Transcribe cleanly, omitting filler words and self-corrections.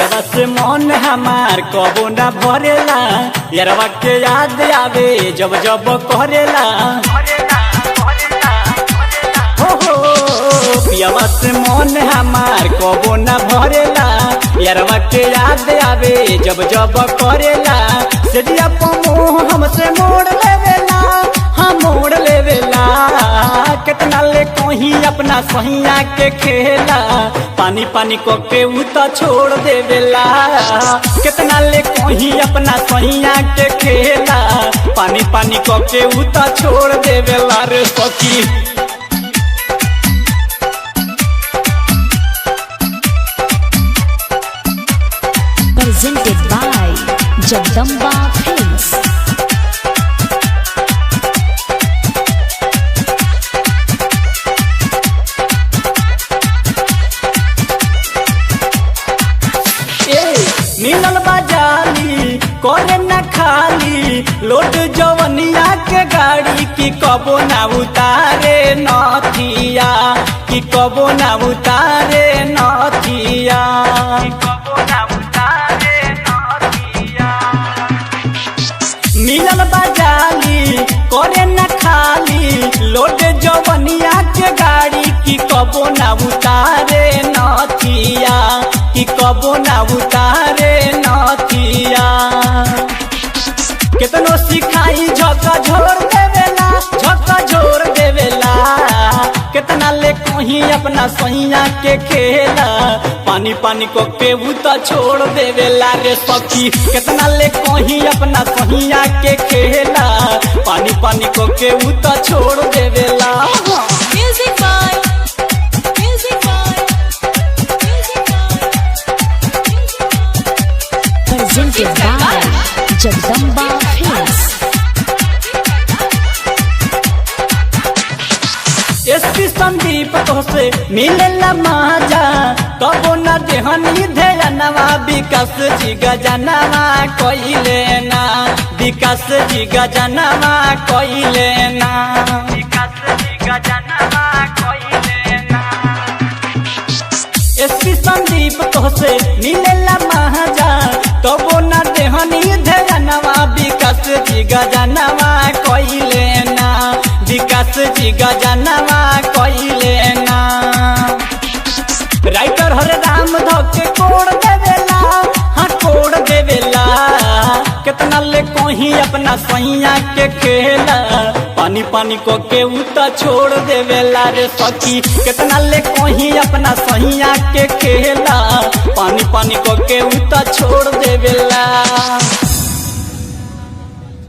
पियावा से मन हमार कबो ना भरेला, यारवा के याद आवे जब जब करेला। हो पियावा से मन हमार कबो ना भरेला, यारवा के याद आवे जब जब करेला। सजिया पमो हमसे मोड़ लेवेला, हाँ मोड़ लेवेला। कितना ले कहीं अपना सहिया के खेला, पानी पानी को के उता छोड़ देवेला। कितना ले कहीं अपना सहिया के खेला, पानी पानी को के उता छोड़ देवेला रे सखी। Presented by Jagdamba Films. मिलल बाजाली करे न खाली, लोट जवनिया के गाड़ी की कबो ना उतारे नथिया, की कबो ना उतारे नथिया। मिलल बाजाली करे न खाली, लोट जवनिया के गाड़ी की कबो ना उतारे नथिया, की कबो ना उतारे नथिया। कितनो सिखाई झका झोर देवेला, झका झोर देवेला। कितना ले कहीं अपना सैया के खेला, पानी पानी को के उता छोड़ देवेला रे सखी। कितना ले कहीं अपना सैया के खेला, पानी पानी को के उता छोड़ देवेला। Presented by Jagdamba Films. SP Sandeep तोसे मिलेला माजा, कबो न देहनी ध्यानवा। विकास जी गजनवा कइले ना, विकास जी गजनवा कइले ना, विकास जी गजनवा कइले ना। एसपी संदीप तोसे मिलेला माजा, कबो न देहनी ध्यानवा। विकास जी गजनवा कइले ना, विकास जी गजनवा कइले ना। राइटर हरे राम धके कोड़ देवेला, हाँ कोड़ देवेला। कितना ले कहीं अपना सैया के खेला, पानी पानी को के उता छोड़ देवेला रे सखी। कितना ले कहीं अपना सैया के खेला, पानी पानी को के उता छोड़